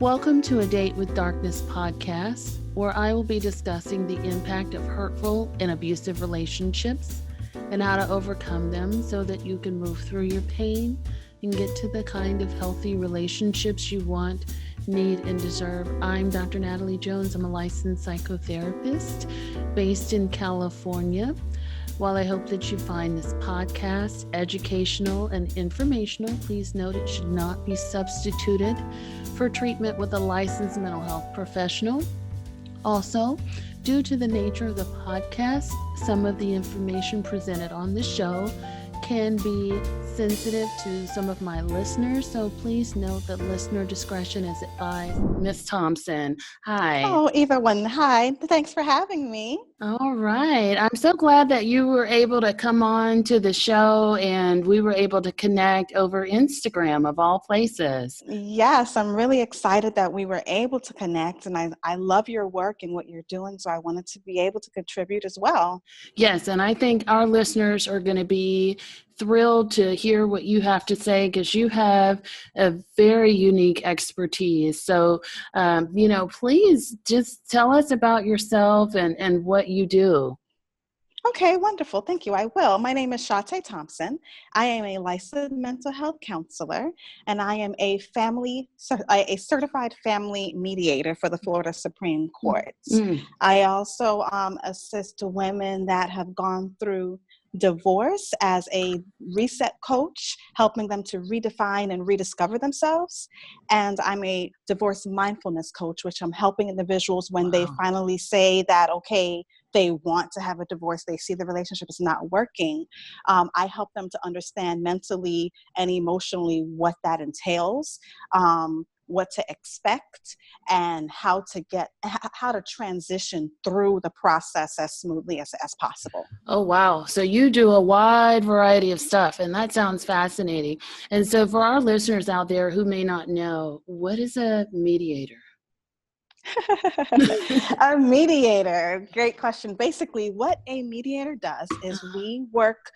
Welcome to A Date with Darkness podcast, where I will be discussing the impact of hurtful and abusive relationships and how to overcome them so that you can move through your pain and get to the kind of healthy relationships you want, need, and deserve. I'm Dr. Natalie Jones. I'm a licensed psychotherapist based in California. While I hope that you find this podcast educational and informational, please note it should not be substituted for treatment with a licensed mental health professional. Also, due to the nature of the podcast, some of the information presented on the show can be sensitive to some of my listeners, so please note that listener discretion is advised. Miss Thompson, hi. Oh, everyone, hi. Thanks for having me. All right. I'm so glad that you were able to come on to the show and we were able to connect over Instagram of all places. Yes, I'm really excited that we were able to connect, and I love your work and what you're doing, so I wanted to be able to contribute as well. Yes, and I think our listeners are going to be thrilled to hear what you have to say because you have a very unique expertise. So, please just tell us about yourself and what you do. Okay, wonderful. Thank you. I will. My name is Chaute Thompson. I am a licensed mental health counselor, and I am a certified family mediator for the Florida Supreme Court. Mm. I also assist women that have gone through divorce as a reset coach, helping them to redefine and rediscover themselves. And I'm a divorce mindfulness coach, which I'm helping individuals when they finally say that, okay, they want to have a divorce, they see the relationship is not working. I help them to understand mentally and emotionally what that entails, what to expect, and how to transition through the process as smoothly as possible. Oh, wow. So you do a wide variety of stuff, and that sounds fascinating. And so for our listeners out there who may not know, what is a mediator? A mediator, great question. Basically, what a mediator does is we work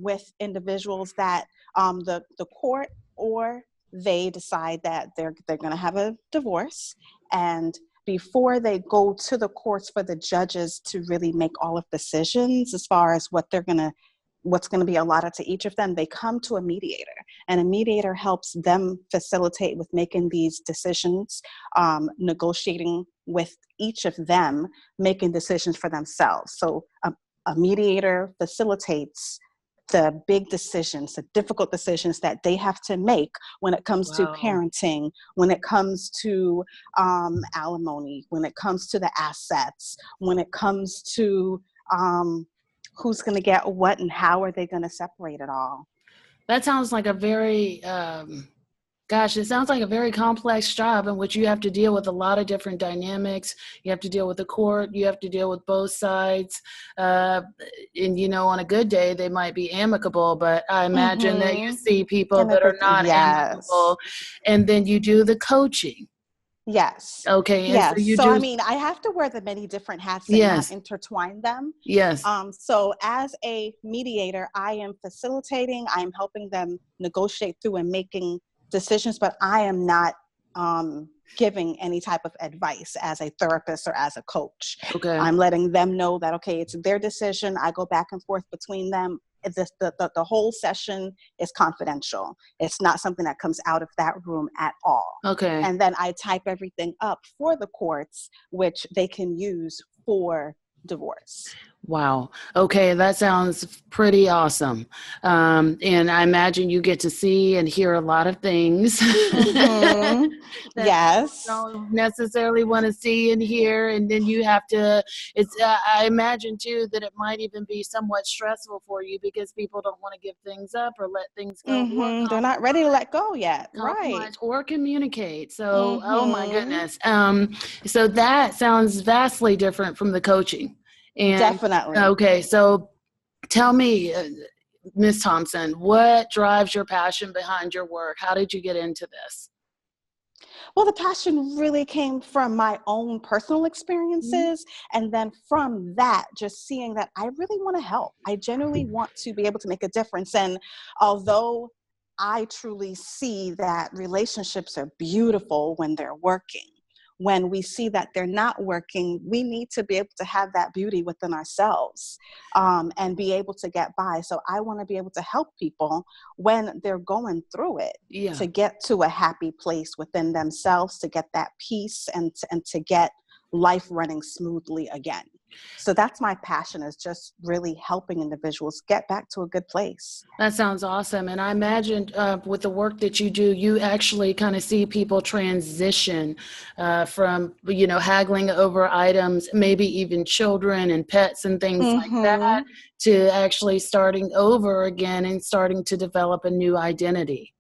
with individuals that the court or they decide that they're going to have a divorce, and before they go to the courts for the judges to really make all of the decisions as far as what's going to be allotted to each of them, they come to a mediator, and a mediator helps them facilitate with making these decisions, negotiating with each of them, making decisions for themselves. So a mediator facilitates the big decisions, the difficult decisions that they have to make when it comes to parenting, when it comes to alimony, when it comes to the assets, when it comes to who's going to get what and how are they going to separate it all. That sounds like a very, it sounds like a very complex job in which you have to deal with a lot of different dynamics. You have to deal with the court. You have to deal with both sides. And, on a good day, they might be amicable, but I imagine that you see people that are not amicable. And then you do the coaching. Yes. Okay. Yes. So I have to wear the many different hats and not intertwine them. Yes. So as a mediator, I am facilitating, I am helping them negotiate through and making decisions, but I am not giving any type of advice as a therapist or as a coach. Okay. I'm letting them know that, okay, it's their decision. I go back and forth between them. The whole session is confidential. It's not something that comes out of that room at all. Okay. And then I type everything up for the courts, which they can use for divorce. Wow. Okay. That sounds pretty awesome. And I imagine you get to see and hear a lot of things. Mm-hmm. Yes. You don't necessarily want to see and hear. And then you have to, I imagine too, that it might even be somewhat stressful for you because people don't want to give things up or let things go. Mm-hmm. They're not ready to let go yet. Right. Or communicate. So, Oh my goodness. So that sounds vastly different from the coaching. And, definitely. Okay, so tell me, Ms. Thompson, what drives your passion behind your work? How did you get into this? Well, the passion really came from my own personal experiences. And then from that, just seeing that I really want to help. I genuinely want to be able to make a difference. And although I truly see that relationships are beautiful when they're working. When we see that they're not working, we need to be able to have that beauty within ourselves, and be able to get by. So I want to be able to help people when they're going through it, Yeah. to get to a happy place within themselves, to get that peace, and to get life running smoothly again. So that's my passion, is just really helping individuals get back to a good place. That sounds awesome. And I imagine with the work that you do, you actually kind of see people transition from, haggling over items, maybe even children and pets and things like that, to actually starting over again and starting to develop a new identity.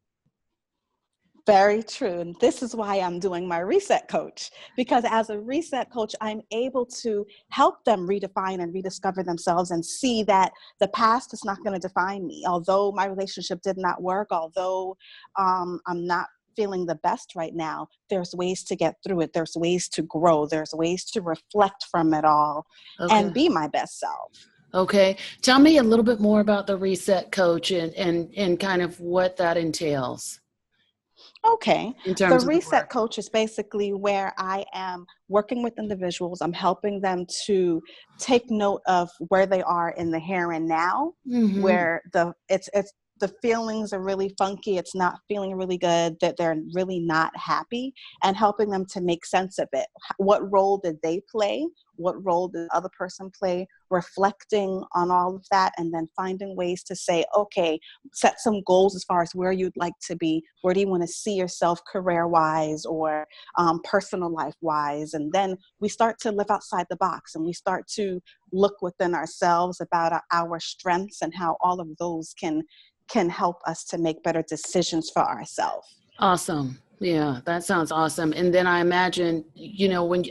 Very true. And this is why I'm doing my reset coach, because as a reset coach, I'm able to help them redefine and rediscover themselves and see that the past is not going to define me. Although my relationship did not work, although I'm not feeling the best right now, there's ways to get through it. There's ways to grow. There's ways to reflect from it all and be my best self. Okay. Tell me a little bit more about the reset coach and kind of what that entails. Okay. In terms The of the reset work. coach is basically where I am working with individuals. I'm helping them to take note of where they are in the here and now, where it's the feelings are really funky, it's not feeling really good, that they're really not happy, and helping them to make sense of it. What role did they play? What role did the other person play? Reflecting on all of that, and then finding ways to say, okay, set some goals as far as where you'd like to be. Where do you want to see yourself career-wise or personal life-wise? And then we start to live outside the box, and we start to look within ourselves about our strengths and how all of those can help us to make better decisions for ourselves. Awesome. Yeah, that sounds awesome. And then I imagine,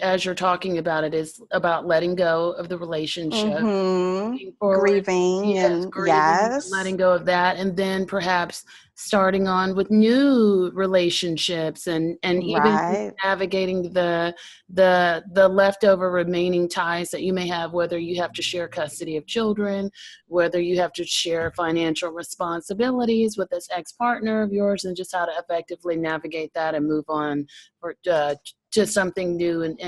as you're talking about it, is about letting go of the relationship, looking forward, Grieving, and grieving, letting go of that, and then perhaps starting on with new relationships and even right. navigating the leftover remaining ties that you may have, whether you have to share custody of children, whether you have to share financial responsibilities with this ex-partner of yours, and just how to effectively navigate that and move on to something new and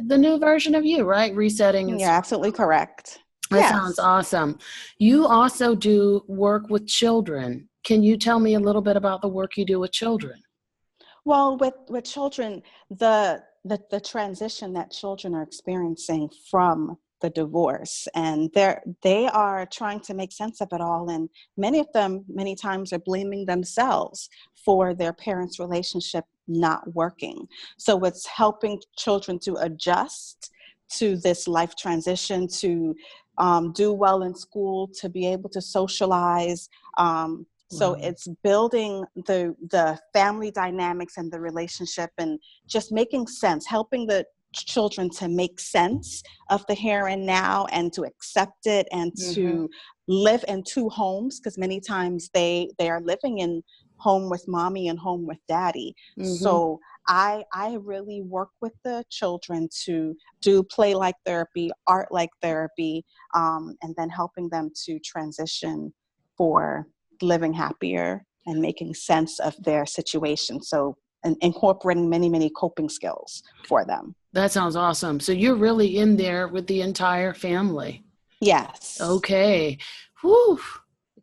the new version of you, right? Resetting. And You're absolutely correct. that sounds awesome. You also do work with children. Can you tell me a little bit about the work you do with children? Well, with children, the transition that children are experiencing from the divorce, and they are trying to make sense of it all, and many of them many times are blaming themselves for their parents' relationship not working. So it's helping children to adjust to this life transition, to do well in school, to be able to socialize. So it's building the family dynamics and the relationship, and just making sense, helping the children to make sense of the here and now, and to accept it, and to live in two homes, because many times they are living in home with mommy and home with daddy. So I really work with the children to do play like therapy, art like therapy, and then helping them to transition for living happier and making sense of their situation. So, and incorporating many, many coping skills for them. That sounds awesome. So you're really in there with the entire family. Yes. Okay. Whew.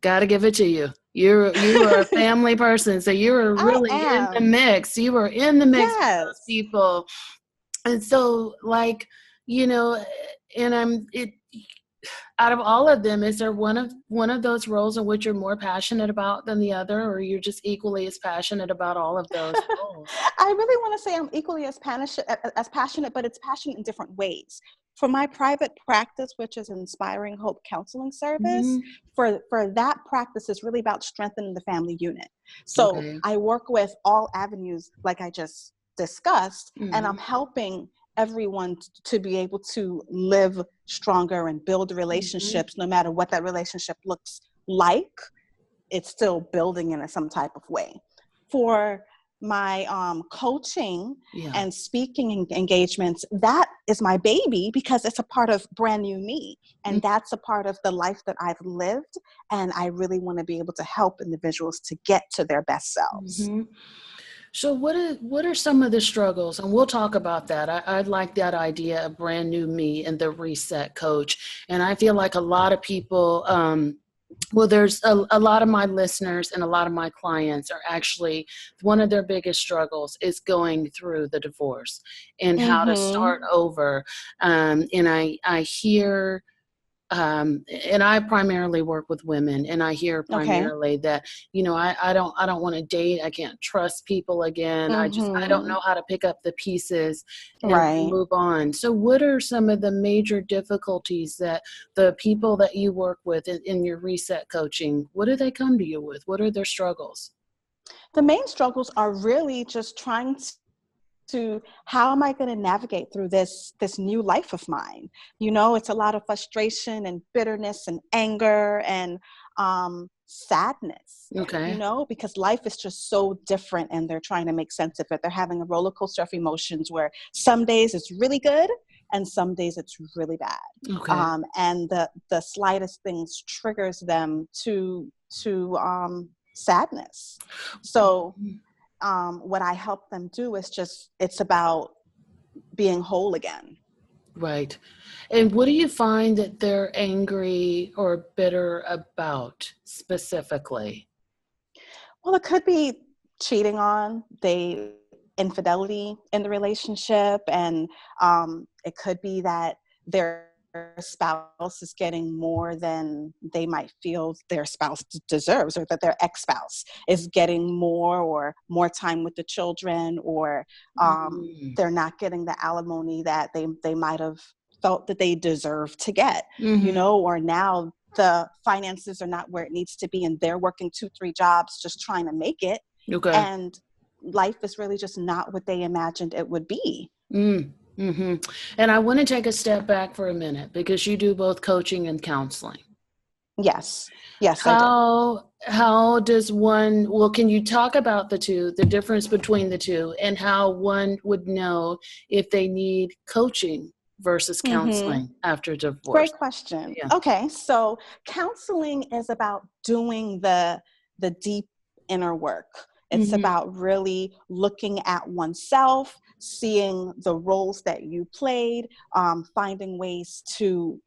Got to give it to you. You are a family person, so you are really in the mix. You are in the mix with those people. And so, out of all of them, is there one of those roles in which you're more passionate about than the other, or you're just equally as passionate about all of those roles? I really want to say I'm equally as passionate, but it's passionate in different ways. For my private practice, which is Inspiring Hope Counseling Service, for that practice is really about strengthening the family unit. So I work with all avenues, like I just discussed, and I'm helping everyone to be able to live stronger and build relationships, no matter what that relationship looks like. It's still building in some type of way. For my coaching and speaking engagements, that is my baby because it's a part of brand new me. And that's a part of the life that I've lived. And I really want to be able to help individuals to get to their best selves. Mm-hmm. So what are some of the struggles? And we'll talk about that. I like that idea of brand new me and the reset coach. And I feel like a lot of people, well, there's a lot of my listeners and a lot of my clients are actually, one of their biggest struggles is going through the divorce and how to start over. And I hear, and I primarily work with women, and I hear primarily that, I don't want to date. I can't trust people again. I don't know how to pick up the pieces and move on. So what are some of the major difficulties that the people that you work with in your reset coaching, what do they come to you with? What are their struggles? The main struggles are really just trying to how am I going to navigate through this new life of mine? It's a lot of frustration and bitterness and anger and sadness, because life is just so different and they're trying to make sense of it. They're having a roller coaster of emotions where some days it's really good and some days it's really bad. And the slightest things triggers them to sadness. So what I help them do is it's about being whole again. Right. And what do you find that they're angry or bitter about specifically? Well, it could be cheating on, infidelity in the relationship, and it could be that their spouse is getting more than they might feel their spouse deserves, or that their ex-spouse is getting more time with the children, or they're not getting the alimony that they might have felt that they deserve to get, or now the finances are not where it needs to be and they're working 2-3 jobs just trying to make it. And life is really just not what they imagined it would be. And I want to take a step back for a minute because you do both coaching and counseling. Yes, I do. How does one, well, can you talk about the two, the difference between the two, and how one would know if they need coaching versus counseling after divorce? Great question. Yeah. Okay, so counseling is about doing the deep inner work. It's about really looking at oneself, seeing the roles that you played, finding ways to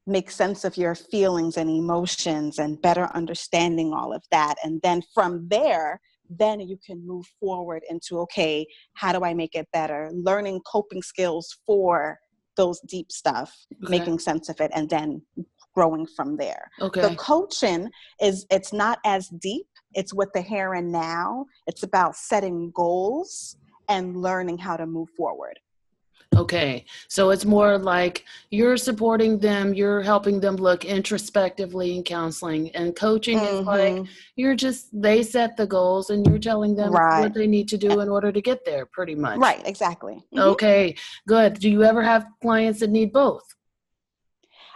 make sense of your feelings and emotions and better understanding all of that. And then from there, then you can move forward into, okay, how do I make it better? Learning coping skills for those deep stuff, making sense of it, and then growing from there. The coaching it's not as deep. It's with the here and now. It's about setting goals and learning how to move forward. Okay. So it's more like you're supporting them, you're helping them look introspectively in counseling, and coaching is like they set the goals and you're telling them what they need to do in order to get there, pretty much. Right, exactly. Okay, good. Do you ever have clients that need both?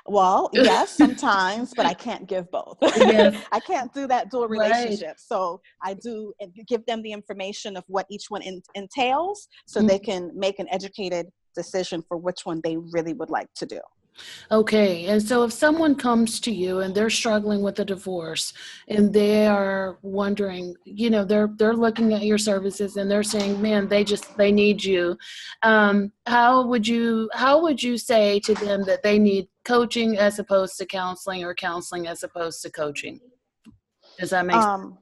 Well, yes, sometimes, but I can't give both. Yes. I can't do that dual relationship. So I do give them the information of what each one entails so they can make an educated decision for which one they really would like to do. Okay. And so if someone comes to you and they're struggling with a divorce and they are wondering, they're looking at your services and they're saying, man, they need you. How would you say to them that they need coaching as opposed to counseling, or counseling as opposed to coaching? Does that make sense?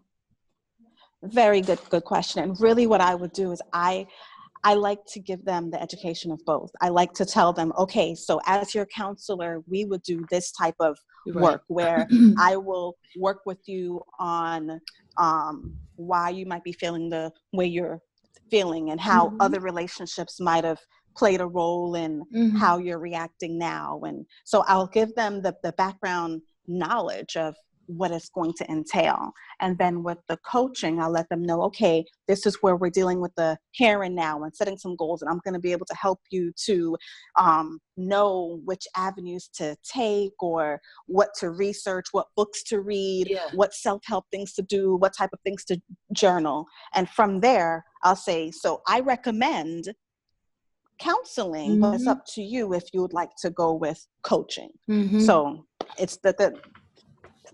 Very good question. And really what I would do is I like to give them the education of both. I like to tell them, okay, so as your counselor, we would do this type of work where I will work with you on why you might be feeling the way you're feeling and how other relationships might have played a role in how you're reacting now. And so I'll give them the background knowledge of what it's going to entail. And then with the coaching, I'll let them know, okay, this is where we're dealing with the here and now and setting some goals. And I'm going to be able to help you to know which avenues to take or what to research, what books to read, what self-help things to do, what type of things to journal. And from there, I'll say, so I recommend counseling, but it's Mm-hmm. up to you if you would like to go with coaching. Mm-hmm. So it's the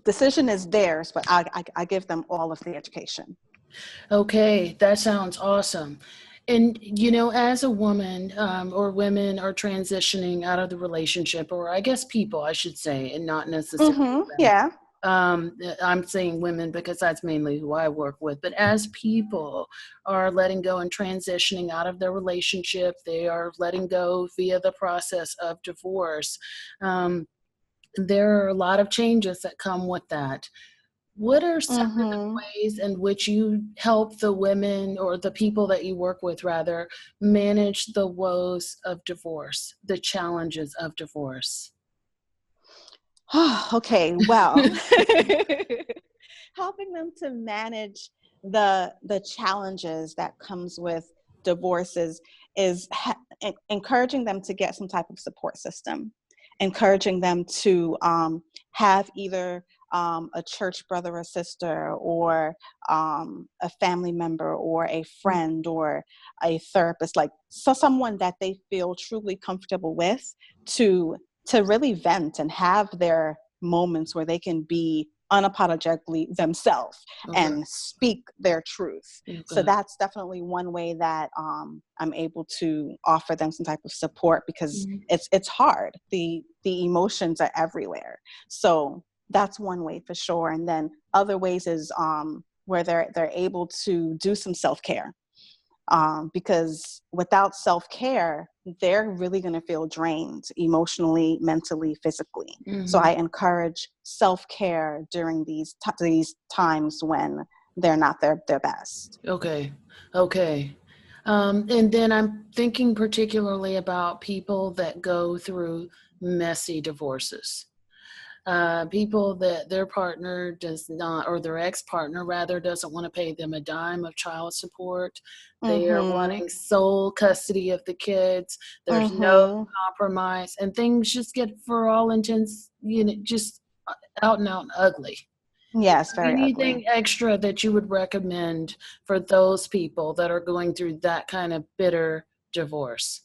decision is theirs, but I give them all of the education. Okay, that sounds awesome. And, as a woman, or women are transitioning out of the relationship, or I guess people, I should say, and not necessarily women. Yeah. I'm saying women because that's mainly who I work with. But as people are letting go and transitioning out of their relationship, they are letting go via the process of divorce. There are a lot of changes that come with that. What are some of the ways in which you help the women, or the people that you work with rather, manage the woes of divorce, the challenges of divorce? Okay, well, helping them to manage the challenges that comes with divorces is encouraging them to get some type of support system, encouraging them to have either a church brother or sister, or a family member, or a friend, or a therapist, like someone that they feel truly comfortable with, to really vent and have their moments where they can be unapologetically themselves and speak their truth. So that's definitely one way that I'm able to offer them some type of support, because it's hard. The emotions are everywhere. So that's one way for sure. And then other ways is where they're able to do some self-care. Because without self-care, they're really going to feel drained emotionally, mentally, physically. So I encourage self-care during these times when they're not their best. Okay. And then I'm thinking particularly about people that go through messy divorces. People that their partner does not, or their ex-partner rather, doesn't want to pay them a dime of child support. They are wanting sole custody of the kids. There's no compromise, and things just get, for all intents, just out and out ugly. Yes, very Anything ugly. extra that you would recommend for those people that are going through that kind of bitter divorce?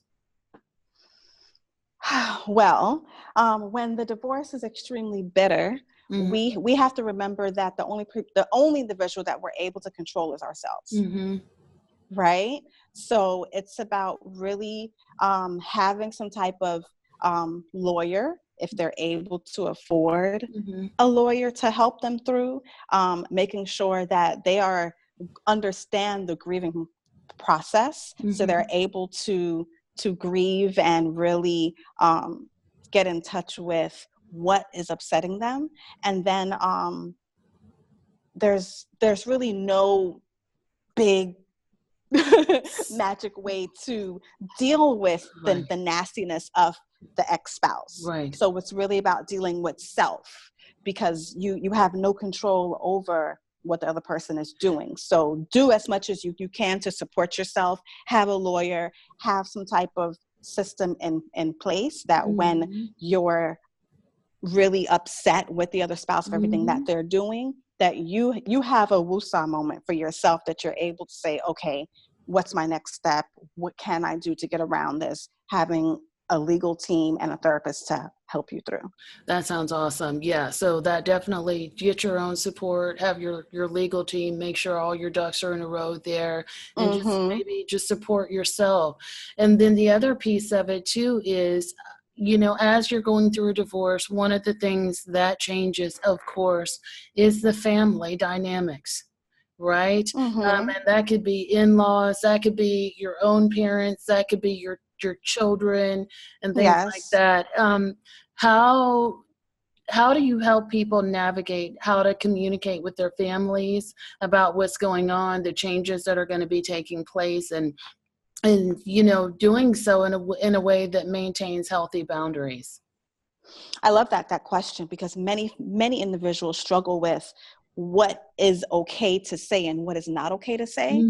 Well, when the divorce is extremely bitter, we have to remember that the only individual that we're able to control is ourselves, right? So it's about really having some type of lawyer, if they're able to afford a lawyer to help them through, making sure that they understand the grieving process, so they're able to grieve and really get in touch with what is upsetting them. And then there's really no big magic way to deal with the nastiness of the ex-spouse. So it's really about dealing with self, because you have no control over what the other person is doing. So do as much as you can to support yourself, have a lawyer, have some type of system in place that when you're really upset with the other spouse for everything that they're doing, that you have a woosah moment for yourself, that you're able to say, okay, what's my next step? What can I do to get around this? Having a legal team and a therapist to help you through. That sounds awesome. Yeah. So that definitely, get your own support, have your legal team, make sure all your ducks are in a row there, and just support yourself. And then the other piece of it too is, as you're going through a divorce, one of the things that changes, of course, is the family dynamics. Right? And that could be in-laws, that could be your own parents, that could be your children and things like that. How do you help people navigate how to communicate with their families about what's going on, the changes that are going to be taking place, and doing so in a way that maintains healthy boundaries? I love that question, because many individuals struggle with what is okay to say and what is not okay to say.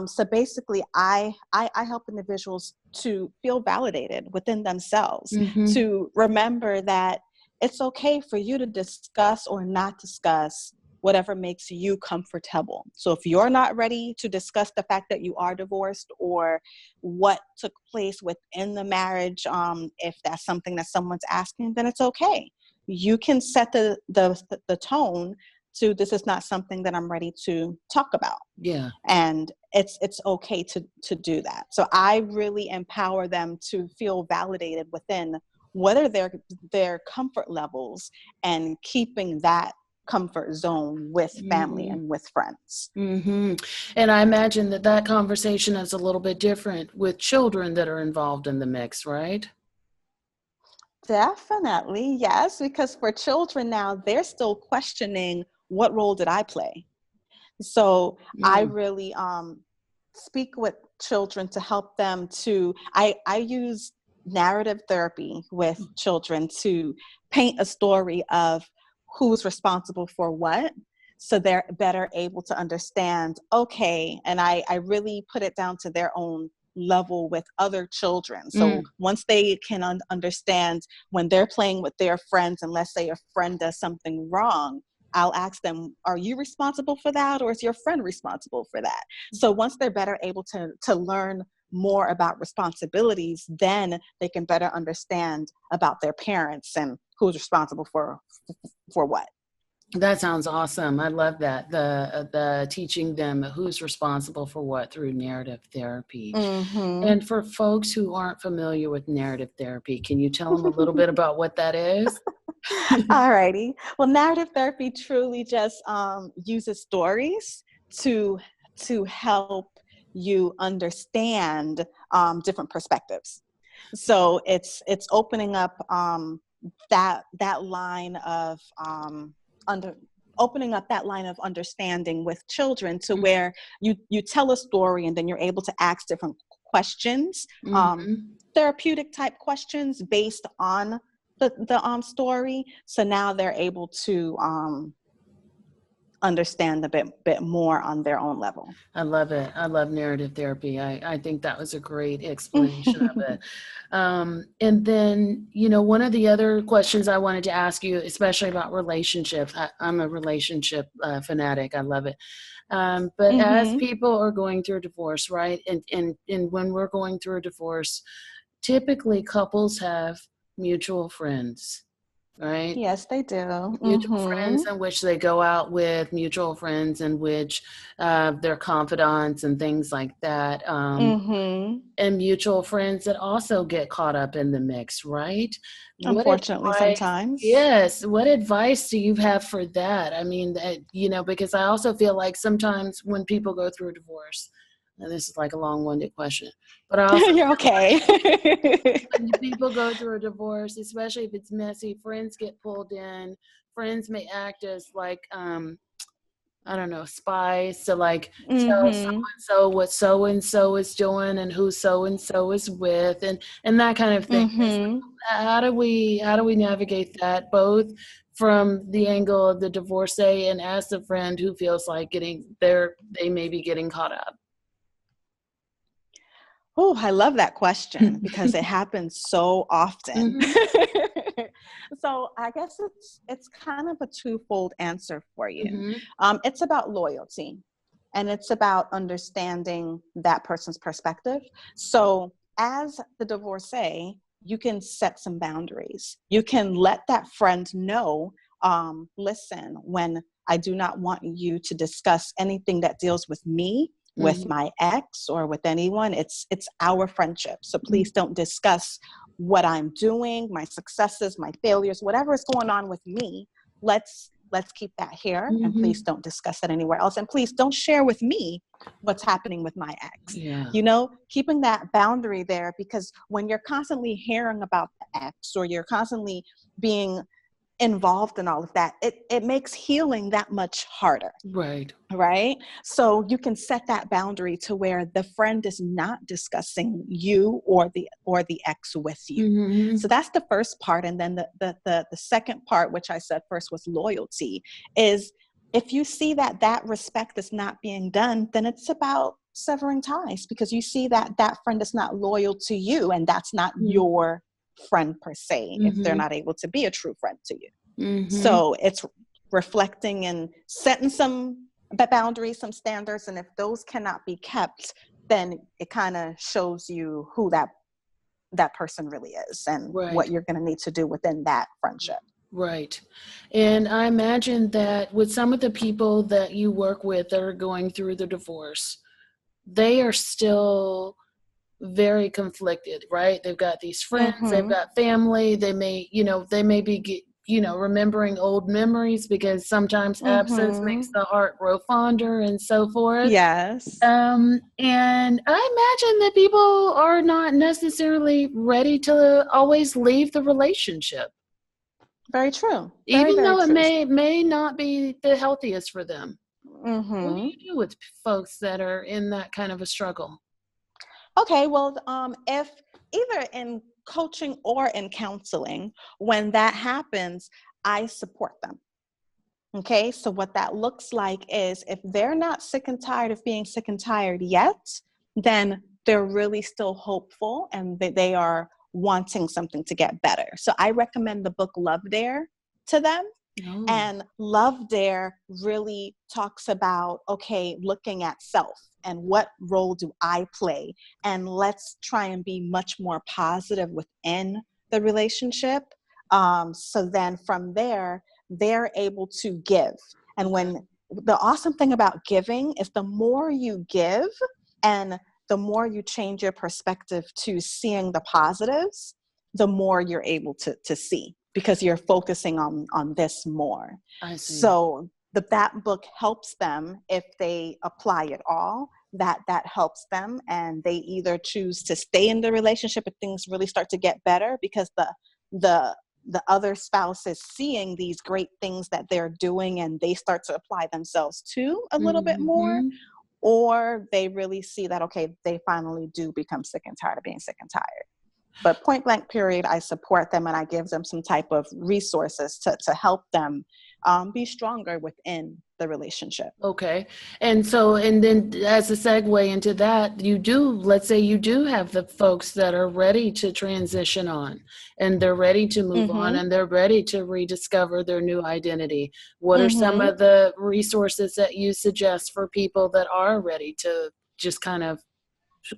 So basically, I help individuals to feel validated within themselves, to remember that it's okay for you to discuss or not discuss whatever makes you comfortable. So if you're not ready to discuss the fact that you are divorced or what took place within the marriage, if that's something that someone's asking, then it's okay. You can set the tone to, this is not something that I'm ready to talk about. Yeah. And it's okay to do that. So I really empower them to feel validated within what are their comfort levels, and keeping that comfort zone with family and with friends. And I imagine that conversation is a little bit different with children that are involved in the mix, right? Definitely, yes, because for children now, they're still questioning, what role did I play? So I really speak with children to help them to, I use narrative therapy with children to paint a story of who's responsible for what, so they're better able to understand, okay, and I really put it down to their own level with other children. So once they can understand, when they're playing with their friends, and let's say a friend does something wrong, I'll ask them, are you responsible for that, or is your friend responsible for that? So once they're better able to learn more about responsibilities, then they can better understand about their parents and who's responsible for what. That sounds awesome. I love that. The teaching them who's responsible for what through narrative therapy. And for folks who aren't familiar with narrative therapy, can you tell them a little bit about what that is? All righty. Well, narrative therapy truly just uses stories to help you understand different perspectives. So it's opening up that line of opening up that line of understanding with children, to where you tell a story, and then you're able to ask different questions, therapeutic type questions based on the story. So now they're able to understand a bit more on their own level. I love it. I love narrative therapy. I think that was a great explanation of it. And then, one of the other questions I wanted to ask you, especially about relationships, I'm a relationship fanatic. I love it. But as people are going through a divorce, right? And when we're going through a divorce, typically couples have mutual friends, right? Yes, they do. Mutual friends in which they go out with, mutual friends in which they're confidants and things like that. And mutual friends that also get caught up in the mix, right? Unfortunately, sometimes. Yes. What advice do you have for that? I mean, because I also feel like sometimes when people go through a divorce, and this is like a long-winded question, but I also You're okay. when people go through a divorce, especially if it's messy, friends get pulled in. Friends may act as like, I don't know, spies to like tell so-and-so what so-and-so is doing and who so-and-so is with, and that kind of thing. So how do we navigate that, both from the angle of the divorcee and as the friend who feels like they may be getting caught up? Oh, I love that question because it happens so often. So I guess it's kind of a twofold answer for you. It's about loyalty, and it's about understanding that person's perspective. So as the divorcee, you can set some boundaries. You can let that friend know, listen, when I do not want you to discuss anything that deals with me, with my ex, or with anyone, it's our friendship. So please don't discuss what I'm doing, my successes, my failures, whatever is going on with me. Let's keep that here, and please don't discuss it anywhere else. And please don't share with me what's happening with my ex. Yeah. Keeping that boundary there, because when you're constantly hearing about the ex, or you're constantly being involved in all of that, it makes healing that much harder. Right. So you can set that boundary to where the friend is not discussing you or the ex with you. So that's the first part. And then the second part, which I said first, was loyalty, is if you see that respect is not being done, then it's about severing ties, because you see that friend is not loyal to you, and that's not your friend per se, if they're not able to be a true friend to you. So it's reflecting and setting some boundaries, some standards. And if those cannot be kept, then it kind of shows you who that person really is and what you're going to need to do within that friendship. Right. And I imagine that with some of the people that you work with that are going through the divorce, they are still very conflicted, right? They've got these friends, they've got family, they may be, remembering old memories, because sometimes absence makes the heart grow fonder and so forth. Yes. And I imagine that people are not necessarily ready to always leave the relationship. Very true. Even Very though true. it may not be the healthiest for them. What do you do with folks that are in that kind of a struggle? Okay, well, if either in coaching or in counseling, when that happens, I support them. Okay, so what that looks like is if they're not sick and tired of being sick and tired yet, then they're really still hopeful and they are wanting something to get better. So I recommend the book Love Dare to them. Oh. And Love Dare really talks about, okay, looking at self and what role do I play? And let's try and be much more positive within the relationship. So then from there, they're able to give. And when the awesome thing about giving is the more you give and the more you change your perspective to seeing the positives, the more you're able to see, because you're focusing on this more. I see. So that book helps them if they apply it all. That helps them, and they either choose to stay in the relationship if things really start to get better because the other spouse is seeing these great things that they're doing and they start to apply themselves to a little bit more, or they really see that, okay, they finally do become sick and tired of being sick and tired. But point blank period, I support them and I give them some type of resources to help them be stronger within the relationship. Okay. And then as a segue into that, let's say you do have the folks that are ready to transition on and they're ready to move on and they're ready to rediscover their new identity. What are some of the resources that you suggest for people that are ready to just kind of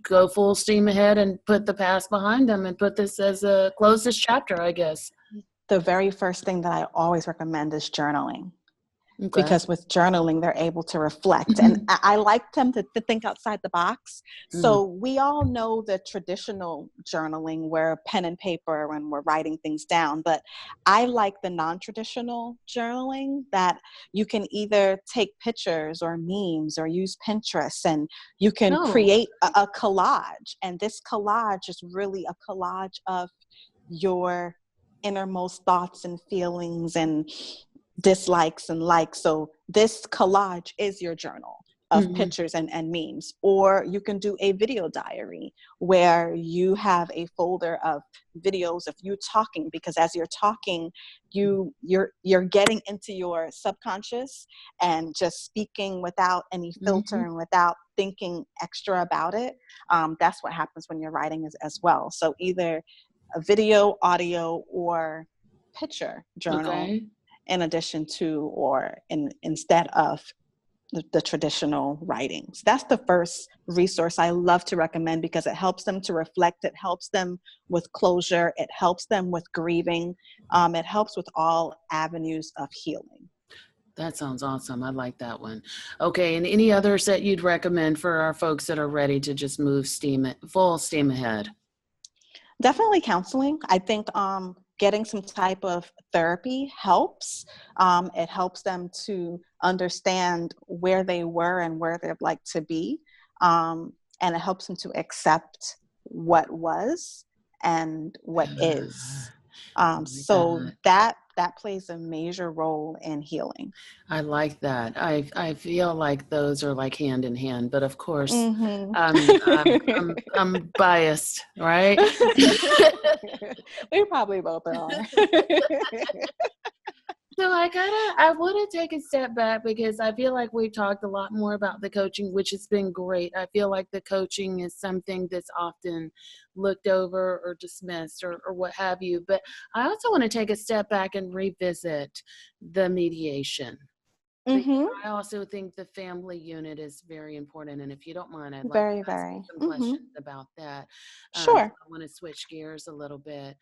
go full steam ahead and put the past behind them and put this as a close this chapter, I guess? The very first thing that I always recommend is journaling. Okay. Because with journaling, they're able to reflect. And I like them to think outside the box. So we all know the traditional journaling where pen and paper when we're writing things down. But I like the non-traditional journaling that you can either take pictures or memes or use Pinterest and you can create a collage. And this collage is really a collage of your innermost thoughts and feelings and dislikes and likes. So this collage is your journal of pictures and memes. Or you can do a video diary where you have a folder of videos of you talking, because as you're talking, you're getting into your subconscious and just speaking without any filter and without thinking extra about it. That's what happens when you're writing as well. So either a video, audio, or picture journal in addition to or instead of the traditional writings. That's the first resource I love to recommend because it helps them to reflect. It helps them with closure. It helps them with grieving. It helps with all avenues of healing. That sounds awesome. I like that one. Okay. And any others that you'd recommend for our folks that are ready to just move full steam ahead? Definitely counseling. I think getting some type of therapy helps. It helps them to understand where they were and where they'd like to be. And it helps them to accept what was and what is. So that plays a major role in healing. I like that. I feel like those are like hand in hand, but of course, I'm biased, right? We probably both are. So I want to take a step back because I feel like we've talked a lot more about the coaching, which has been great. I feel like the coaching is something that's often looked over or dismissed or what have you. But I also want to take a step back and revisit the mediation. Because Mm-hmm. I also think the family unit is very important. And if you don't mind, I'd like Very, to ask you very. some Mm-hmm. questions about that. Sure. I want to switch gears a little bit.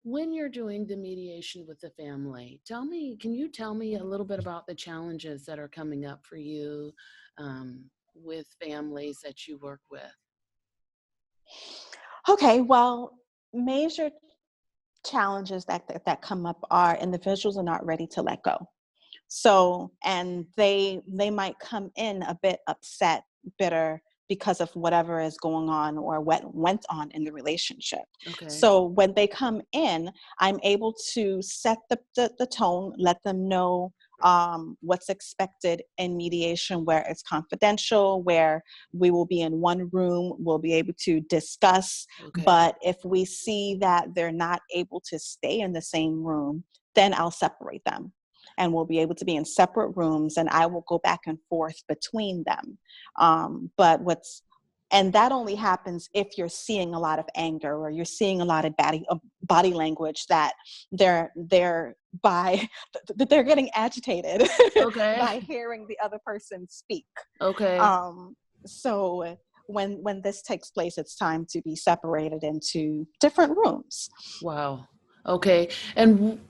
When you're doing the mediation with the family, can you tell me a little bit about the challenges that are coming up for you with families that you work with? Okay, well, major challenges that come up are individuals are not ready to let go. So, and they might come in a bit upset, bitter because of whatever is going on or what went on in the relationship. Okay. So when they come in, I'm able to set the tone, let them know what's expected in mediation, where it's confidential, where we will be in one room, we'll be able to discuss. Okay. But if we see that they're not able to stay in the same room, then I'll separate them and we'll be able to be in separate rooms and I will go back and forth between them. And that only happens if you're seeing a lot of anger or you're seeing a lot of body language that they're getting agitated Okay. by hearing the other person speak. Okay. So when this takes place, it's time to be separated into different rooms. Wow. Okay. And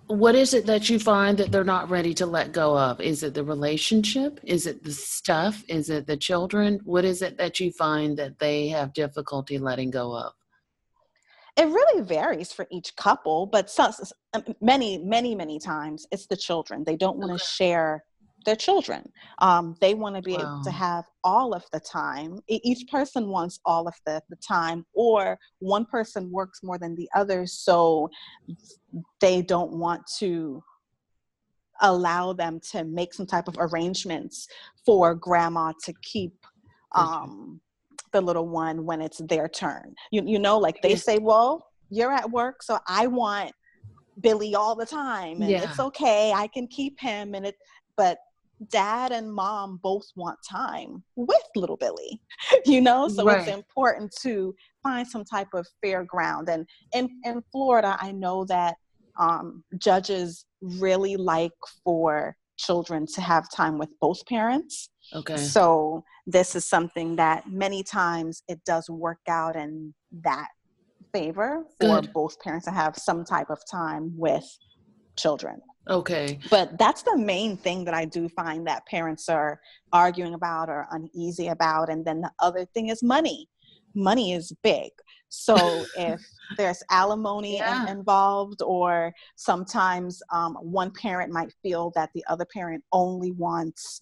what is it that you find that they're not ready to let go of? Is it the relationship? Is it the stuff? Is it the children? What is it that you find that they have difficulty letting go of? It really varies for each couple, but many times it's the children. They don't want to Okay. share their children. They want to be able to Wow. have all of the time. Each person wants all of the time, or one person works more than the other, so they don't want to allow them to make some type of arrangements for grandma to keep Gotcha. the little one when it's their turn. Like they Yeah. say, well, you're at work, so I want Billy all the time, and Yeah. it's okay, I can keep him. But dad and mom both want time with little Billy, so it's Right. important to find some type of fair ground. And in Florida, I know that judges really like for children to have time with both parents. Okay. So this is something that many times it does work out in that favor for Good. both parents to have some type of time with children. Okay. But that's the main thing that I do find that parents are arguing about or uneasy about. And then the other thing is money. Money is big. So if there's alimony Yeah. involved, or sometimes one parent might feel that the other parent only wants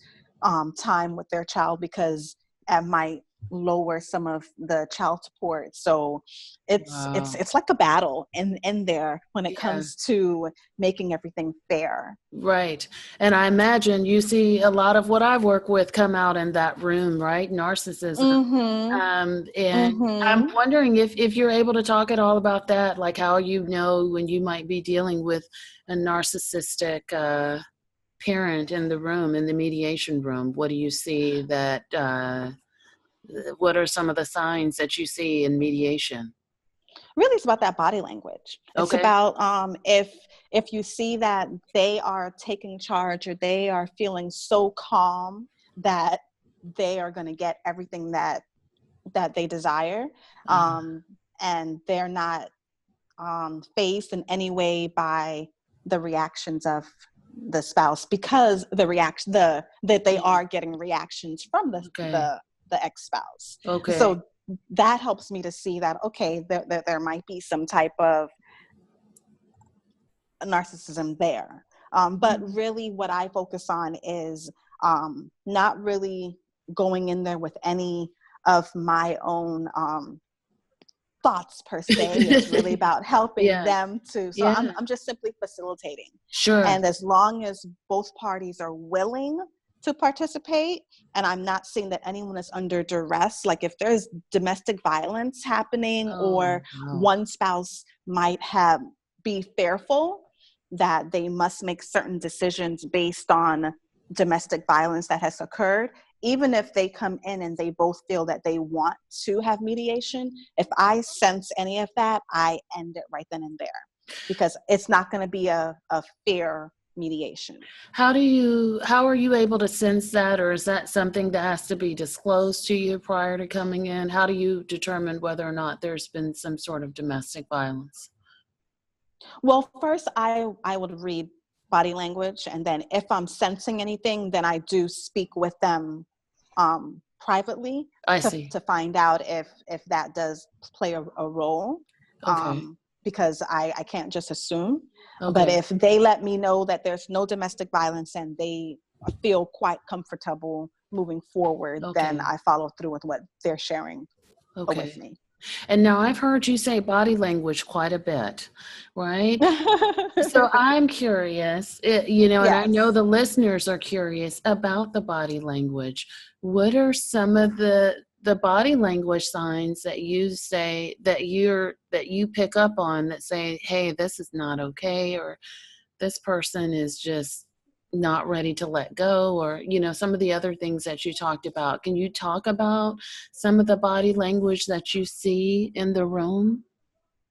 time with their child because it might lower some of the child support. So Wow. it's like a battle in there when it Yeah. comes to making everything fair. Right. And I imagine you see a lot of what I work with come out in that room, right? Narcissism. Mm-hmm. And I'm Mm-hmm. wondering if you're able to talk at all about that, like how you know when you might be dealing with a narcissistic parent in the room, in the mediation room. What do you see what are some of the signs that you see in mediation? Really, it's about that body language. It's Okay. about if you see that they are taking charge or they are feeling so calm that they are going to get everything that they desire, um, and they're not phased in any way by the reactions of the spouse, because that they Yeah. are getting reactions from Okay. the ex-spouse. Okay. So that helps me to see that, okay, there might be some type of narcissism there. But Mhm. really what I focus on is not really going in there with any of my own thoughts per se. It's really about helping Yeah. them to, so Yeah. I'm just simply facilitating. Sure. And as long as both parties are willing to participate, and I'm not seeing that anyone is under duress, like if there's domestic violence happening Oh, or no. one spouse might be fearful, that they must make certain decisions based on domestic violence that has occurred, even if they come in and they both feel that they want to have mediation, if I sense any of that, I end it right then and there, because it's not going to be a fair mediation. How are you able to sense that, or is that something that has to be disclosed to you prior to coming in? How do you determine whether or not there's been some sort of domestic violence? Well, first I would read body language, and then if I'm sensing anything, then I do speak with them privately I see. to find out if that does play a role, Okay. because I can't just assume. But Okay. if they let me know that there's no domestic violence and they feel quite comfortable moving forward, then Okay. I follow through with what they're sharing with Okay. me. And now I've heard you say body language quite a bit, right? So I'm curious, and I know Yes. the listeners are curious about the body language. What are some of the body language signs that you say that you pick up on that say, hey, this is not okay, or this person is just not ready to let go, or some of the other things that you talked about? Can you talk about some of the body language that you see in the room?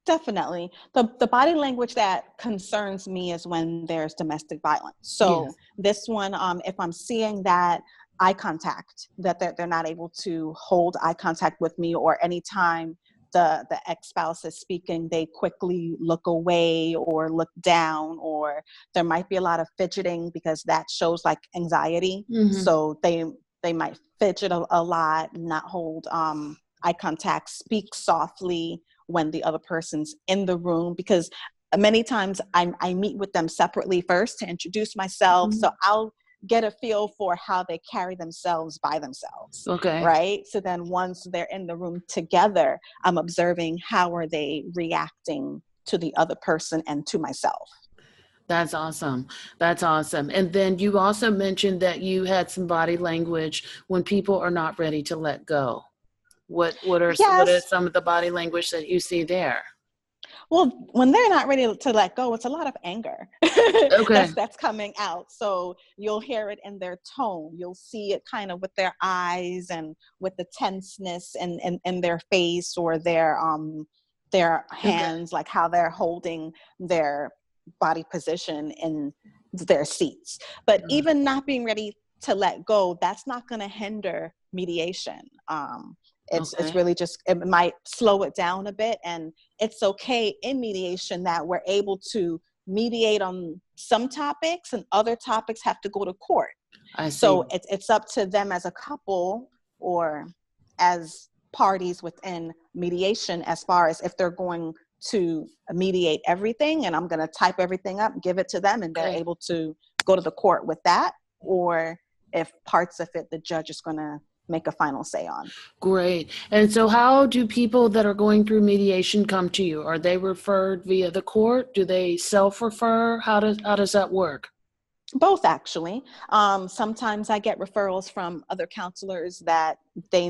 Definitely. The body language that concerns me is when there's domestic violence. So Yes. this one, if I'm seeing that eye contact, that they're not able to hold eye contact with me, or anytime the ex-spouse is speaking, they quickly look away or look down, or there might be a lot of fidgeting because that shows like anxiety. Mm-hmm. So they might fidget a lot, not hold eye contact, speak softly when the other person's in the room, because many times I meet with them separately first to introduce myself. Mm-hmm. So I'll get a feel for how they carry themselves by themselves, Okay. right? So then once they're in the room together, I'm observing how are they reacting to the other person and to myself. That's awesome. That's awesome. And then you also mentioned that you had some body language when people are not ready to let go. What are Yes. some of the body language that you see there? Well, when they're not ready to let go, it's a lot of anger Okay. that's coming out. So you'll hear it in their tone. You'll see it kind of with their eyes and with the tenseness in their face, or their Okay. hands, like how they're holding their body position in their seats. But even not being ready to let go, that's not going to hinder mediation. It's Okay. really just, it might slow it down a bit, and it's okay in mediation that we're able to mediate on some topics, and other topics have to go to court. I So see. it's up to them as a couple, or as parties within mediation, as far as if they're going to mediate everything and I'm going to type everything up, give it to them, and they're Okay. able to go to the court with that, or if parts of it the judge is going to make a final say on. Great. And so how do people that are going through mediation come to you? Are they referred via the court? Do they self-refer? How does that work? Both, actually. Sometimes I get referrals from other counselors that they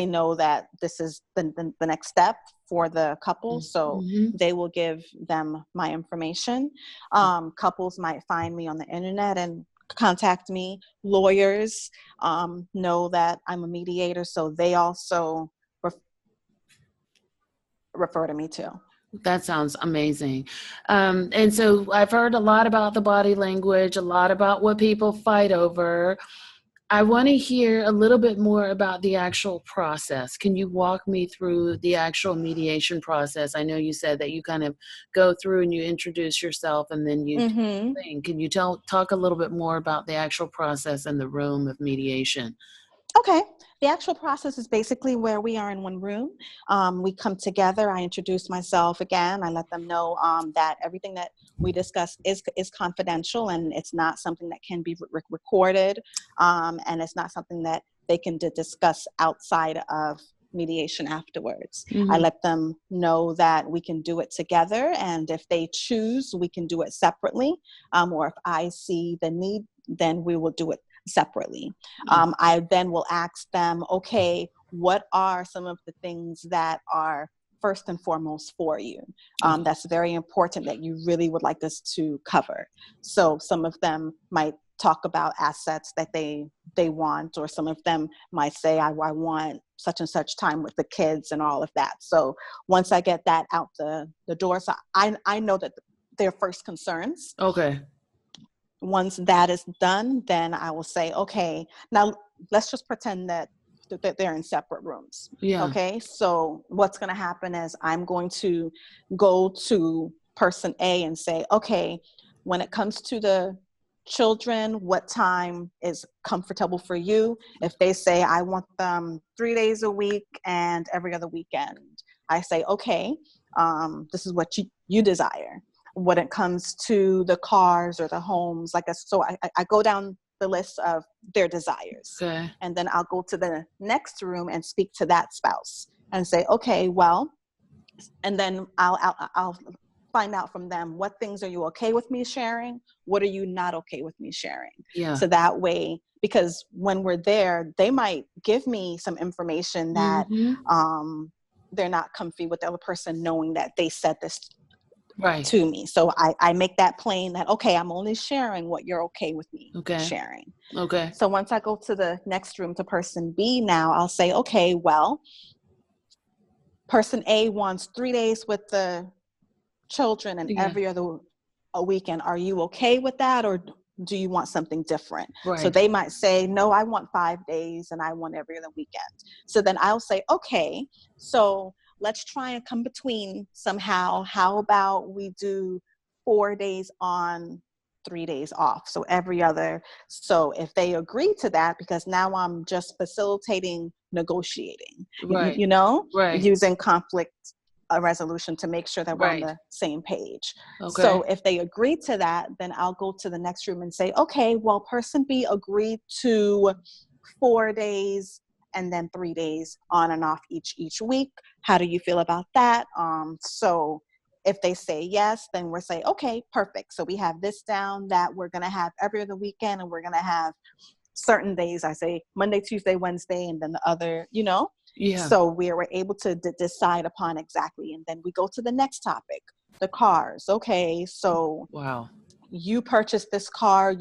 know that this is the next step for the couple, so Mm-hmm. they will give them my information. Couples might find me on the internet and contact me. Lawyers know that I'm a mediator, so they also refer to me too. That sounds amazing. And so I've heard a lot about the body language, a lot about what people fight over. I want to hear a little bit more about the actual process. Can you walk me through the actual mediation process? I know you said that you kind of go through and you introduce yourself and then you do Mm-hmm. the thing. Can you talk a little bit more about the actual process in the room of mediation? Okay. The actual process is basically where we are in one room. We come together. I introduce myself again. I let them know that everything that we discuss is confidential, and it's not something that can be recorded, and it's not something that they can discuss outside of mediation afterwards. I Mm-hmm. let them know that we can do it together, and if they choose, we can do it separately, or if I see the need, then we will do it separately. I then will ask them, okay, what are some of the things that are first and foremost for you. That's very important that you really would like us to cover. So some of them might talk about assets that they want, or some of them might say, I want such and such time with the kids and all of that. So once I get that out the door, so I know that their first concerns. Okay. Once that is done, then I will say, okay, now let's just pretend that they're in separate rooms. Yeah. Okay. So what's going to happen is I'm going to go to person A and say, okay, when it comes to the children, what time is comfortable for you? If they say, I want them 3 days a week and every other weekend, I say, okay, this is what you desire. When it comes to the cars or the homes, so I go down the list of their desires. Okay. And then I'll go to the next room and speak to that spouse and say, okay, well, and then I'll find out from them, what things are you okay with me sharing? What are you not okay with me sharing? Yeah. So that way, because when we're there, they might give me some information that they're not comfy with the other person knowing that they said this right to me. So I make that plain that, okay, I'm only sharing what you're okay with me sharing. Okay. So once I go to the next room to person B now, I'll say, okay, well, person A wants 3 days with the children and every other a weekend. Are you okay with that? Or do you want something different? Right. So they might say, no, I want 5 days and I want every other weekend. So then I'll say, okay, so let's try and come between somehow. How about we do 4 days on, 3 days off? So every other. So if they agree to that, because now I'm just facilitating negotiating, right. Using conflict resolution to make sure that we're on the same page. Okay. So if they agree to that, then I'll go to the next room and say, okay, well, person B agreed to 4 days and then 3 days on and off each week. How do you feel about that? So if they say yes, then we're saying, okay, perfect. So we have this down, that we're going to have every other weekend, and we're going to have certain days. I say Monday, Tuesday, Wednesday, and then the other, Yeah. So we were able to decide upon exactly. And then we go to the next topic, the cars. Okay, so wow. You purchased this car,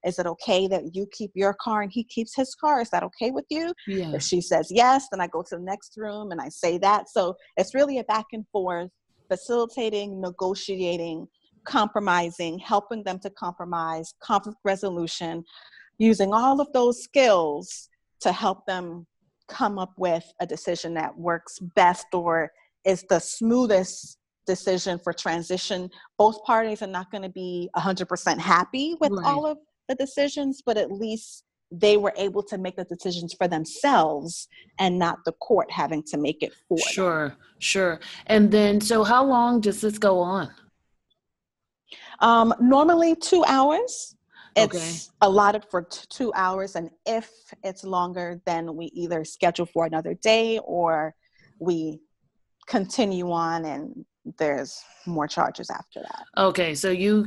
Is it okay that you keep your car and he keeps his car? Is that okay with you? Yeah. If she says yes, then I go to the next room and I say that. So it's really a back and forth, facilitating, negotiating, compromising, helping them to compromise, conflict resolution, using all of those skills to help them come up with a decision that works best or is the smoothest decision for transition. Both parties are not going to be 100% happy with all of the decisions, but at least they were able to make the decisions for themselves and not the court having to make it for them. Sure. And then, so how long does this go on? Normally 2 hours. Okay. It's allotted for 2 hours. And if it's longer, then we either schedule for another day or we continue on and there's more charges after that. Okay. So you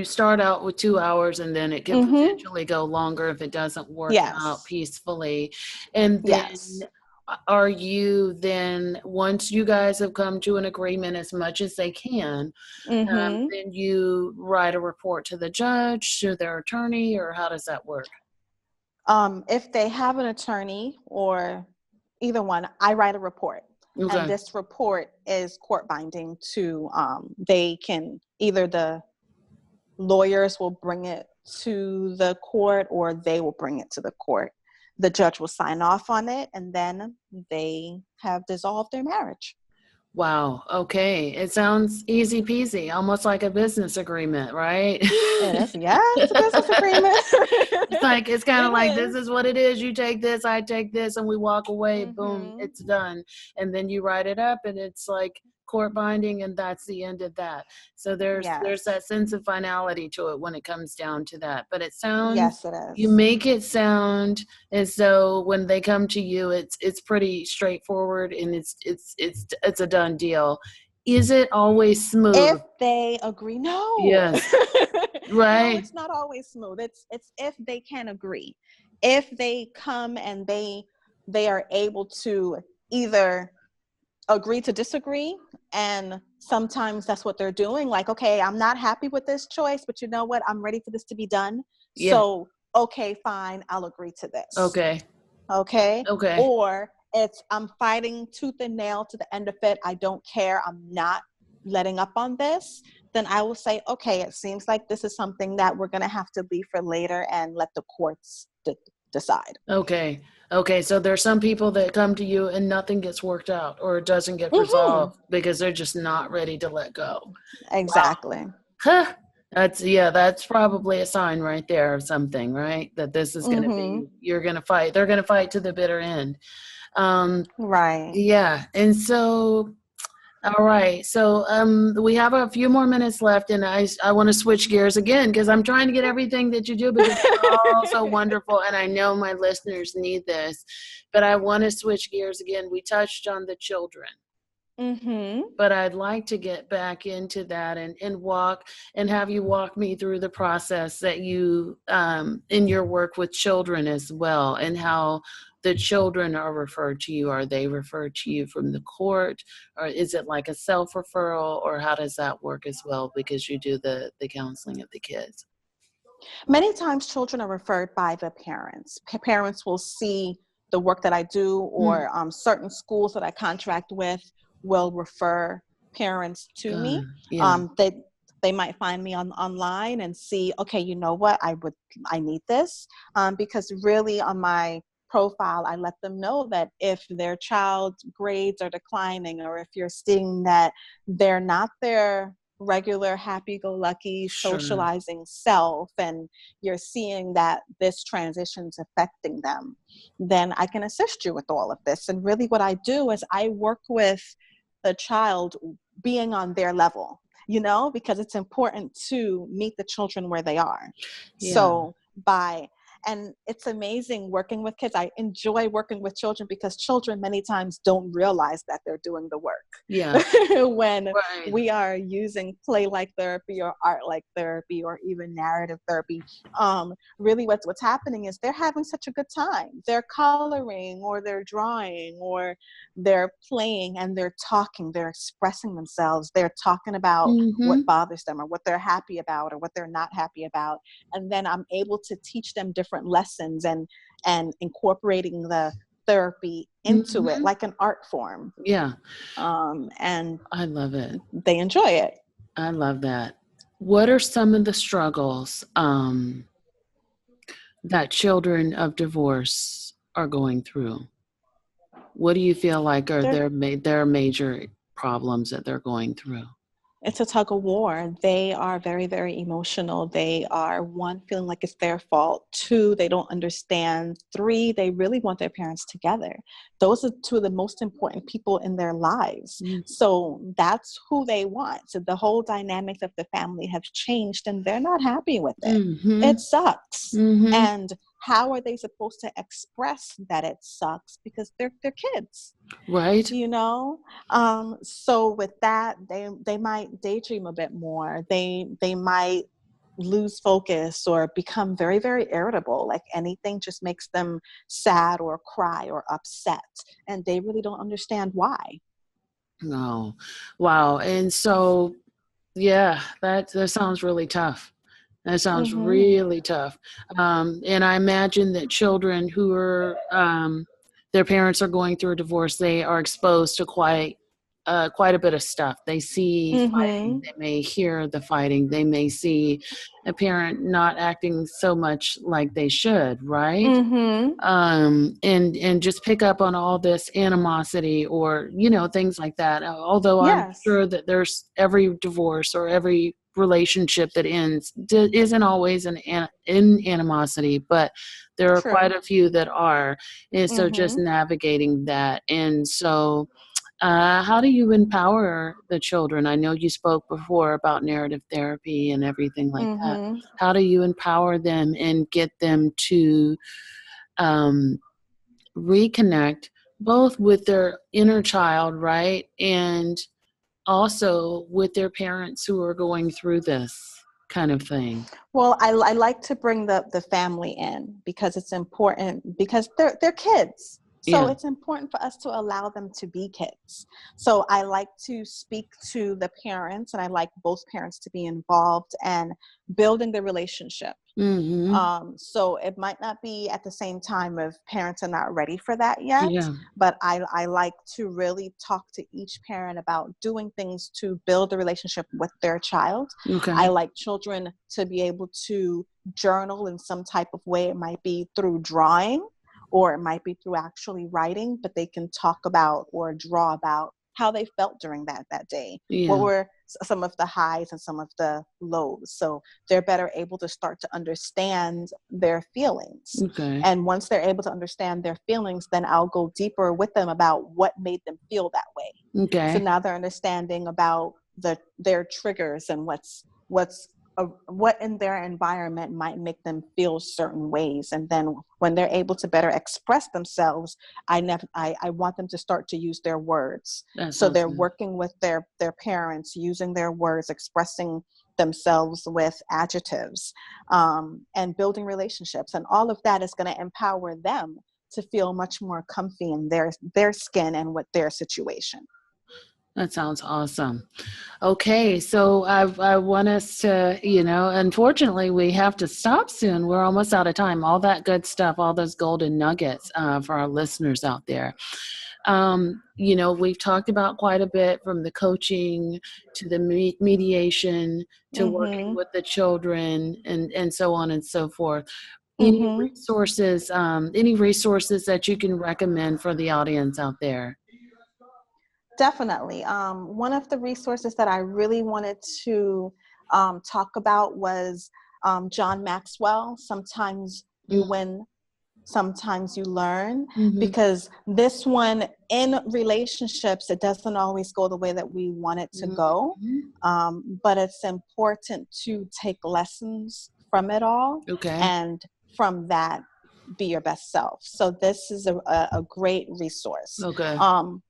start out with 2 hours and then it can potentially go longer if it doesn't work out peacefully. And then are you then, once you guys have come to an agreement as much as they can, then you write a report to the judge, to their attorney, or how does that work? If they have an attorney or either one, I write a report. Okay. And this report is court binding to, they can, either the lawyers will bring it to the court or they will bring it to the court. The judge will sign off on it and then they have dissolved their marriage. Wow. Okay. It sounds easy peasy, almost like a business agreement, right? It is. Yeah, it's a business agreement. It's kind of like, this is what it is. You take this, I take this, and we walk away. Boom, it's done. And then you write it up and it's like court binding and that's the end of that. So there's that sense of finality to it when it comes down to that. But it sounds, yes, it is. You make it sound as though when they come to you, it's pretty straightforward and it's a done deal. Is it always smooth? If they agree, no. Yes. Right. No, it's not always smooth. It's if they can agree. If they come and they are able to either agree to disagree. And sometimes that's what they're doing. Like, okay, I'm not happy with this choice, but you know what? I'm ready for this to be done. Yeah. So, okay, fine. I'll agree to this. Okay. Okay. Okay. Or it's, I'm fighting tooth and nail to the end of it. I don't care. I'm not letting up on this. Then I will say, okay, it seems like this is something that we're going to have to leave for later and let the courts decide. Okay. Okay. So there's some people that come to you and nothing gets worked out or it doesn't get Mm-hmm. resolved because they're just not ready to let go. Exactly. Huh. That's probably a sign right there of something, right? That this is going to be, you're going to fight. They're going to fight to the bitter end. Right. Yeah. And so, all right. So we have a few more minutes left, and I want to switch gears again because I'm trying to get everything that you do because it's all so wonderful, and I know my listeners need this. But I want to switch gears again. We touched on the children. But I'd like to get back into that and have you walk me through the process that you in your work with children as well, and how the children are referred to you. Are they referred to you from the court, or is it like a self-referral, or how does that work as well, because you do the counseling of the kids? Many times children are referred by the parents. Parents will see the work that I do, or certain schools that I contract with will refer parents to me. Yeah. They might find me online and see, okay, you know what, I need this, because really on my profile, I let them know that if their child's grades are declining, or if you're seeing that they're not their regular happy-go-lucky socializing self, and you're seeing that this transition's affecting them, then I can assist you with all of this. And really what I do is I work with the child being on their level, because it's important to meet the children where they are. Yeah. So and it's amazing working with kids. I enjoy working with children because children many times don't realize that they're doing the work. Yeah. When we are using play-like therapy or art-like therapy or even narrative therapy, really what's happening is they're having such a good time. They're coloring, or they're drawing, or they're playing, and they're talking, they're expressing themselves. They're talking about what bothers them, or what they're happy about, or what they're not happy about. And then I'm able to teach them different lessons and incorporating the therapy into it like an art form. Yeah. And I love it. They enjoy it. I love that. What are some of the struggles that children of divorce are going through? What do you feel like are their major problems that they're going through? It's a tug of war. They are very, very emotional. They are, one, feeling like it's their fault. Two, they don't understand. Three, they really want their parents together. Those are two of the most important people in their lives. So that's who they want. So the whole dynamics of the family have changed, and they're not happy with it. It sucks. And how are they supposed to express that it sucks? Because they're kids. Right. So with that, they might daydream a bit more. They might lose focus or become very, very irritable. Like anything just makes them sad or cry or upset. And they really don't understand why. No. Wow. And so, yeah, that sounds really tough. That sounds really tough. And I imagine that children who are, their parents are going through a divorce, they are exposed to quite a bit of stuff. They see fighting, they may hear the fighting, they may see a parent not acting so much like they should, right? And just pick up on all this animosity or, things like that. Although I'm sure that there's every divorce or every relationship that ends isn't always in animosity, but there are quite a few that are. And so just navigating that. And so how do you empower the children? I know you spoke before about narrative therapy and everything like that. How do you empower them and get them to reconnect both with their inner child, right? And also with their parents who are going through this kind of thing? Well, I like to bring the family in because it's important, because they're kids. So Yeah. it's important for us to allow them to be kids. So I like to speak to the parents, and I like both parents to be involved and building the relationship. Mm-hmm. So it might not be at the same time if parents are not ready for that yet, Yeah. but I like to really talk to each parent about doing things to build a relationship with their child. I Okay. like children to be able to journal in some type of way. It might be through drawing, or it might be through actually writing, but they can talk about or draw about how they felt during that day. What Yeah. were some of the highs and some of the lows? So they're better able to start to understand their feelings. Okay. And once they're able to understand their feelings, then I'll go deeper with them about what made them feel that way. So Okay. now they're understanding about their triggers and what in their environment might make them feel certain ways. And then when they're able to better express themselves, I want them to start to use their words. That So sounds they're good. working with their parents, using their words, expressing themselves with adjectives, and building relationships. And all of that is going to empower them to feel much more comfy in their skin and with their situation. That sounds awesome. Okay, so I want us to, unfortunately, we have to stop soon. We're almost out of time. All that good stuff, all those golden nuggets for our listeners out there. We've talked about quite a bit, from the coaching to the mediation to working Mm-hmm. with the children, and so on and so forth. Mm-hmm. Any resources that you can recommend for the audience out there? Definitely. One of the resources that I really wanted to talk about was John Maxwell. Sometimes you win, sometimes you learn, Mm-hmm. because this one, in relationships, it doesn't always go the way that we want it to go. Mm-hmm. But it's important to take lessons from it all, Okay. and from that, be your best self. So this is a great resource. Okay.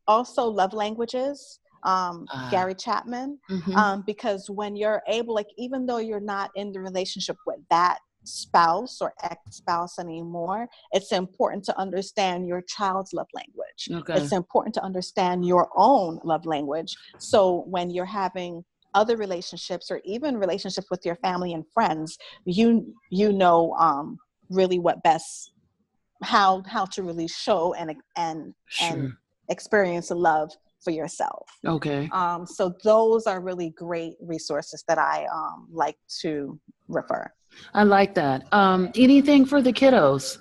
Also, love languages, Ah. Gary Chapman, Mm-hmm. because when you're able, like, even though you're not in the relationship with that spouse or ex-spouse anymore, it's important to understand your child's love language. Okay. It's important to understand your own love language. So when you're having other relationships, or even relationships with your family and friends, really what best, how to really show and Sure. experience love for yourself. Okay. So those are really great resources that I like to refer. I like that. Anything for the kiddos?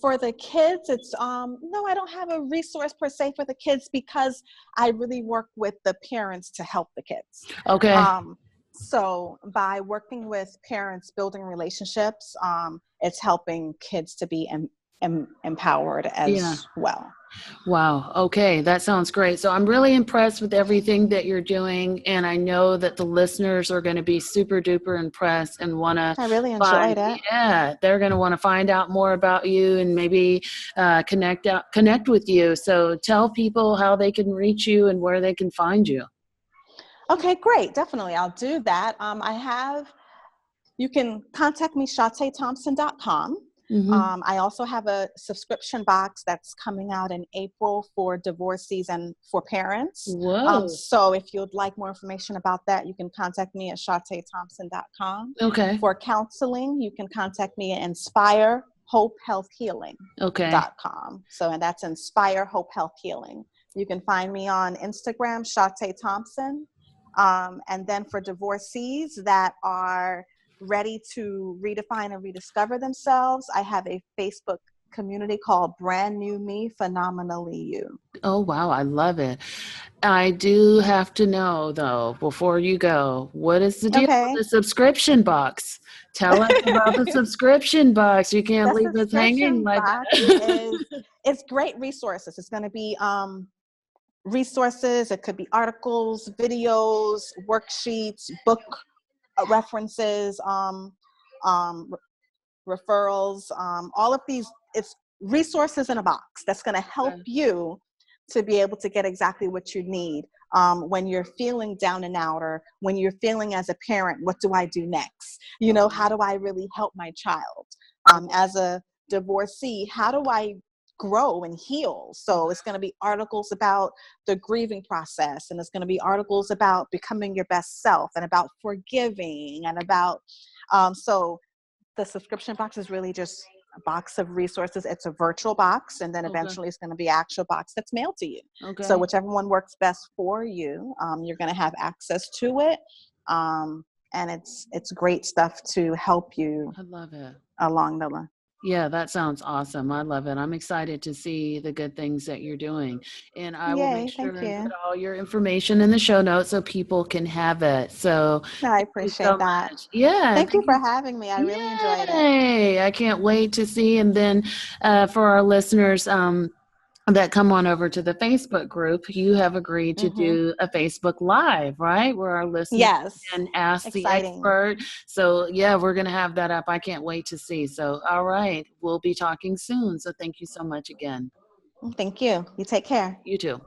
For the kids, it's no, I don't have a resource per se for the kids, because I really work with the parents to help the kids. Okay. So by working with parents, building relationships, it's helping kids to be empowered Yeah. as well. Wow. Okay. That sounds great. So I'm really impressed with everything that you're doing. And I know that the listeners are going to be super duper impressed and want to I really enjoyed it. they're going to want to find out more about you, and maybe connect with you. So tell people how they can reach you and where they can find you. Okay, great. Definitely. I'll do that. You can contact me, ChauteThompson.com. Mm-hmm. I also have a subscription box that's coming out in April for divorcees and for parents. Whoa. So if you'd like more information about that, you can contact me at ChauteThompson.com. Okay. For counseling, you can contact me at Okay. InspireHopeHealthHealing.com. So, and that's Inspire Hope Health Healing. You can find me on Instagram, Chaute Thompson. And then for divorcees that are ready to redefine and rediscover themselves, I have a Facebook community called Brand New Me, Phenomenally You. Oh, wow. I love it. I do have to know, though, before you go, what is the deal with Okay. the subscription box? Tell us about the subscription box. You can't The leave us hanging subscription like box that. is, it's great resources. It's going to be resources. It could be articles, videos, worksheets, book references, referrals, all of these. It's resources in a box that's going to help you to be able to get exactly what you need when you're feeling down and out, or when you're feeling as a parent, what do I do next? How do I really help my child? As a divorcee, how do I grow and heal. So it's going to be articles about the grieving process, and it's going to be articles about becoming your best self, and about forgiving, and about so the subscription box is really just a box of resources. It's a virtual box, and then eventually it's going to be an actual box that's mailed to you. Okay. So whichever one works best for you, you're going to have access to it. And it's great stuff to help you. I love it. Along the line. Yeah, that sounds awesome. I love it. I'm excited to see the good things that you're doing. And I will make sure and put all your information in the show notes so people can have it. So I thank you appreciate so that. much. Yeah. Thank you for having me. I really enjoyed it. I can't wait to see. And then for our listeners, that come on over to the Facebook group, you have agreed to do a Facebook Live, right? Where our listeners can ask the expert. So yeah, we're going to have that up. I can't wait to see. So, all right, we'll be talking soon. So thank you so much again. Thank you. You take care. You too.